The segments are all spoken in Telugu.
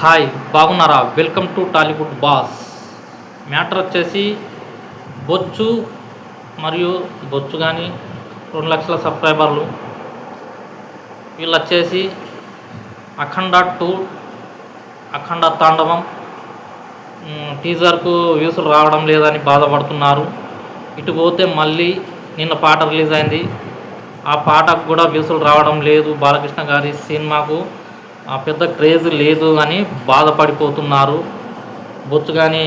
హాయ్ బాగున్నారా? Welcome to Tollywood boss. Matter వచ్చేసి బొచ్చు మరియు బొచ్చు కానీ 2 లక్షల సబ్స్క్రైబర్లు. వీళ్ళు వచ్చేసి అఖండ 2 అఖండ తాండవం టీజర్కు వ్యూసులు రావడం లేదని బాధపడుతున్నారు. ఇటు పోతే మళ్ళీ నిన్న పాట రిలీజ్ అయింది. ఆ పాటకు కూడా వ్యూసులు రావడం లేదు. బాలకృష్ణ గారి సినిమాకు పెద్ద క్రేజ్ లేదు అని బాధపడిపోతున్నారు. బొచ్చు కానీ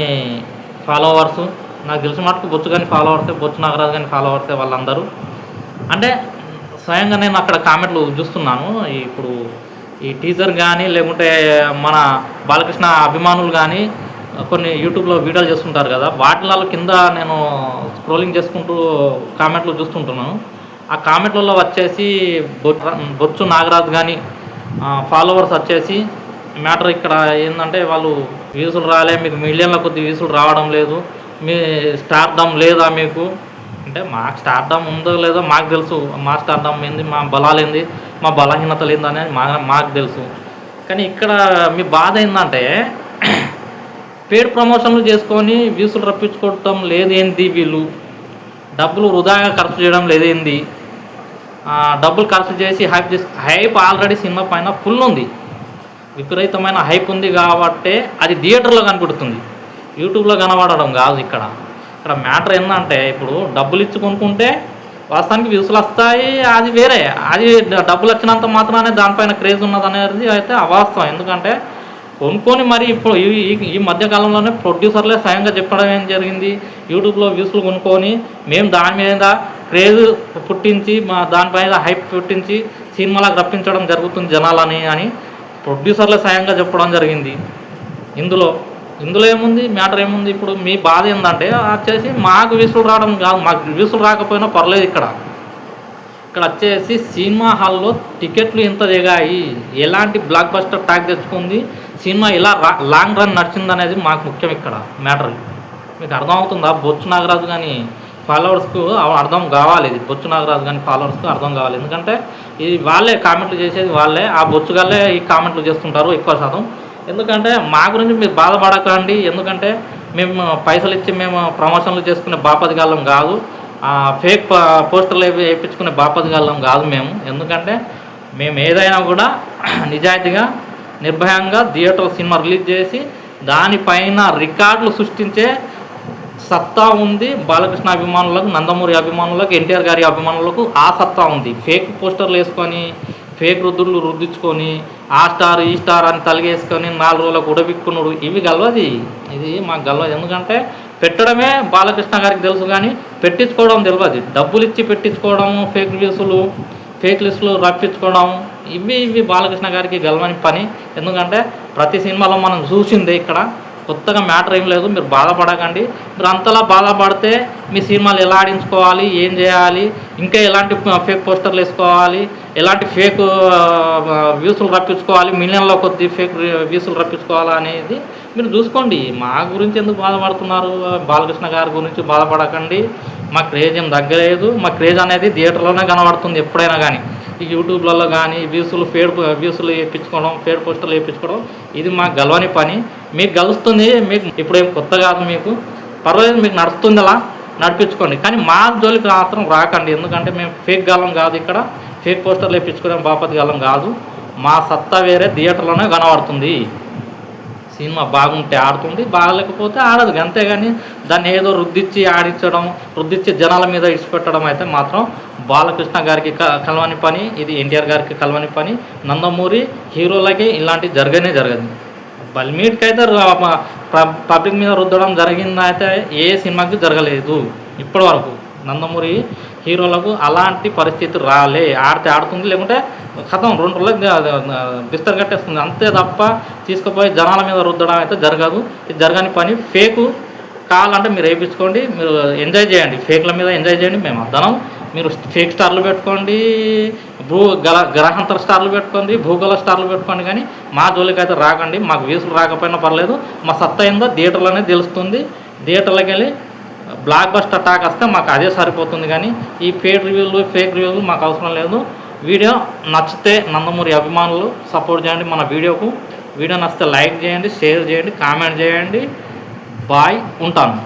ఫాలోవర్సు, నాకు తెలిసిన మటుకు బొచ్చు కానీ ఫాలోవర్సే, బొచ్చు నాగరాజు కానీ ఫాలోవర్సే వాళ్ళందరూ. అంటే స్వయంగా నేను అక్కడ కామెంట్లు చూస్తున్నాను. ఇప్పుడు ఈ టీజర్ కానీ లేకుంటే మన బాలకృష్ణ అభిమానులు కానీ కొన్ని యూట్యూబ్లో వీడియోలు చేస్తుంటారు కదా, వాటిలలో కింద నేను స్క్రోలింగ్ చేసుకుంటూ కామెంట్లు చూస్తుంటున్నాను. ఆ కామెంట్లలో వచ్చేసి బొచ్చు నాగరాజు కానీ ఫాలోవర్స్ వచ్చేసి మ్యాటర్ ఇక్కడ ఏంటంటే, వాళ్ళు వ్యూసులు రాలే, మీకు మిలియన్ల కొద్ది వ్యూసులు రావడం లేదు, మీ స్టార్డమ్ లేదా మీకు అంటే, మాకు స్టార్డమ్ ఉందో లేదో మాకు తెలుసు. మా స్టార్డమ్ ఏంది, మా బలాలు ఏంది, మా బలహీనతలు ఏంది అనేది మాకు తెలుసు. కానీ ఇక్కడ మీ బాధ ఏంటంటే, పేడ్ ప్రమోషన్లు చేసుకొని వ్యూసులు రప్పించుకోవటం లేదేంది, వీళ్ళు డబ్బులు వృధాగా ఖర్చు చేయడం లేదేంది, డబ్బులు ఖర్చు చేసి హైప్ ఆల్రెడీ సినిమా పైన ఫుల్ ఉంది, విపరీతమైన హైప్ ఉంది కాబట్టి అది థియేటర్లో కనపడుతుంది, యూట్యూబ్లో కనబడడం కాదు. ఇక్కడ మ్యాటర్ ఏంటంటే, ఇప్పుడు డబ్బులు ఇచ్చి కొనుక్కుంటే వాస్తవానికి వ్యూసులు వస్తాయి, అది వేరే. అది డబ్బులు వచ్చినంత మాత్రమే దానిపైన క్రేజ్ ఉన్నది అనేది అయితే అవాస్తవం. ఎందుకంటే కొనుక్కొని మరి ఇప్పుడు ఈ మధ్యకాలంలోనే ప్రొడ్యూసర్లే స్వయంగా చెప్పడం ఏం జరిగింది, యూట్యూబ్లో వ్యూస్లు కొనుక్కొని మేము దాని మీద క్రేజ్ పుట్టించి దానిపైన హైప్ పుట్టించి సినిమాలకు రప్పించడం జరుగుతుంది జనాలని అని ప్రొడ్యూసర్లే స్వయంగా చెప్పడం జరిగింది. ఇందులో ఏముంది, మ్యాటర్ ఏముంది? ఇప్పుడు మీ బాధ ఏంటంటే, వచ్చేసి మాకు వ్యూసులు రావడం కాదు, మాకు వ్యూసులు రాకపోయినా పర్లేదు. ఇక్కడ వచ్చేసి సినిమా హాల్లో టికెట్లు ఎంత దిగాయి, ఎలాంటి బ్లాక్ బస్టర్ ట్యాగ్ తెచ్చుకుంది, సినిమా ఇలా లాంగ్ రన్ నడిచిందనేది మాకు ముఖ్యం. ఇక్కడ మ్యాటర్ మీకు అర్థమవుతుందా? బొచ్చు నాగరాజు కానీ ఫాలోవర్స్కు అర్థం కావాలి, ఇది బొచ్చు నాగరాజు కానీ ఫాలోవర్స్కు అర్థం కావాలి. ఎందుకంటే ఇది వాళ్ళే కామెంట్లు చేసేది, వాళ్ళే ఆ బొచ్చుగాళ్ళే ఈ కామెంట్లు చేస్తుంటారు ఎక్కువ శాతం. ఎందుకంటే మా గురించి మీరు బాధపడకండి. ఎందుకంటే మేము పైసలు ఇచ్చి మేము ప్రమోషన్లు చేసుకునే బాపతిగాళ్ళం కాదు, ఫేక్ పోస్టర్లు వేయించుకునే బాపతిగాళ్ళం కాదు మేము. ఎందుకంటే మేము ఏదైనా కూడా నిజాయితీగా నిర్భయంగా థియేటర్ సినిమా రిలీజ్ చేసి దానిపైన రికార్డులు సృష్టించే సత్తా ఉంది బాలకృష్ణ అభిమానులకు, నందమూరి అభిమానులకు, ఎన్టీఆర్ గారి అభిమానులకు ఆ సత్తా ఉంది. ఫేక్ పోస్టర్లు వేసుకొని ఫేక్ రుద్దులు రుద్దించుకొని ఆ స్టార్ ఈ స్టార్ అని తలిగేసుకొని 4 రోజులకు ఉడబిక్కునుడు ఇవి గలవది, ఇది మాకు గలవదు. ఎందుకంటే పెట్టడమే బాలకృష్ణ గారికి తెలుసు, కానీ పెట్టించుకోవడం తెలియదు. డబ్బులు ఇచ్చి పెట్టించుకోవడం, ఫేక్ వ్యూసులు ఫేక్ లిస్టులు రప్పించుకోవడం ఇవి బాలకృష్ణ గారికి గెలవని పని. ఎందుకంటే ప్రతి సినిమాలో మనం చూసిందే, ఇక్కడ కొత్తగా మ్యాటర్ ఏం లేదు. మీరు బాధపడకండి. మీరు అంతలా బాధపడితే మీ సినిమాలు ఎలా ఆడించుకోవాలి, ఏం చేయాలి, ఇంకా ఎలాంటి ఫేక్ పోస్టర్లు వేసుకోవాలి, ఎలాంటి ఫేక్ వ్యూసులు రప్పించుకోవాలి, మిలియన్ల కొద్ది ఫేక్ వ్యూసులు రప్పించుకోవాలి అనేది మీరు చూసుకోండి. మా గురించి ఎందుకు బాధపడుతున్నారు? బాలకృష్ణ గారి గురించి బాధపడకండి. మా క్రేజ్ ఏం తగ్గలేదు. మా క్రేజ్ అనేది థియేటర్లోనే కనబడుతుంది ఎప్పుడైనా కానీ. ఈ యూట్యూబ్లలో కానీ వ్యూసులు వేయించుకోవడం, ఫేడ్ పోస్టర్లు వేయించుకోవడం ఇది మాకు గెలవని పని. మీకు గెలుస్తుంది, మీకు ఇప్పుడేం కొత్త కాదు, మీకు పర్వాలేదు, మీకు నడుస్తుంది, అలా నడిపించుకోండి. కానీ మా జోలికి మాత్రం రాకండి. ఎందుకంటే మేము ఫేక్ గాలం కాదు, ఇక్కడ ఫేక్ పోస్టర్లు వేయించుకోవడం బాపతి గాలం కాదు. మా సత్తా వేరే, థియేటర్లోనే కనబడుతుంది. సినిమా బాగుంటే ఆడుతుంది, బాగలేకపోతే ఆడదు, అంతేగాని దాన్ని ఏదో రుద్దిచ్చి ఆడించడం, రుద్దిచ్చి జనాల మీద ఇచ్చిపెట్టడం అయితే మాత్రం బాలకృష్ణ గారికి కలవని పని, ఇది ఎన్టీఆర్ గారికి కలవని పని. నందమూరి హీరోలకి ఇలాంటివి జరగదు. బల్మీట్కి అయితే పబ్లిక్ మీద రుద్దడం జరిగిందైతే ఏ సినిమాకి జరగలేదు ఇప్పటి వరకు. నందమూరి హీరోలకు అలాంటి పరిస్థితి రాలే. ఆడితే ఆడుతుంది, లేకుంటే కథం 2 రోజులకు బిస్తర్ కట్టేస్తుంది, అంతే తప్ప తీసుకుపోయి జనాల మీద రుద్దడం అయితే జరగదు. ఇది జరగని పని. ఫేకు కావాలంటే మీరు వేయించుకోండి, మీరు ఎంజాయ్ చేయండి, ఫేక్ల మీద ఎంజాయ్ చేయండి. మేము అర్థం, మీరు ఫేక్ స్టార్లు పెట్టుకోండి, గ్రహాంతర స్టార్లు పెట్టుకోండి, భూగోళ స్టార్లు పెట్టుకోండి, కానీ మా జోలికి అయితే రాకండి. మాకు వ్యూసులు రాకపోయినా పర్లేదు, మా సత్తా ఏందో థియేటర్లోనే తెలుస్తుంది. థియేటర్లోకి వెళ్ళి బ్లాక్ బస్టర్ టాక్ వస్తే మాకు అదే సరిపోతుంది, కానీ ఈ ఫేక్ రివ్యూలు మాకు అవసరం లేదు. వీడియో నచ్చితే నందమూరి అభిమానులు సపోర్ట్ చేయండి మన వీడియోకు. వీడియో నచ్చితే లైక్ చేయండి, షేర్ చేయండి, కామెంట్ చేయండి. బాయ్, ఉంటాను.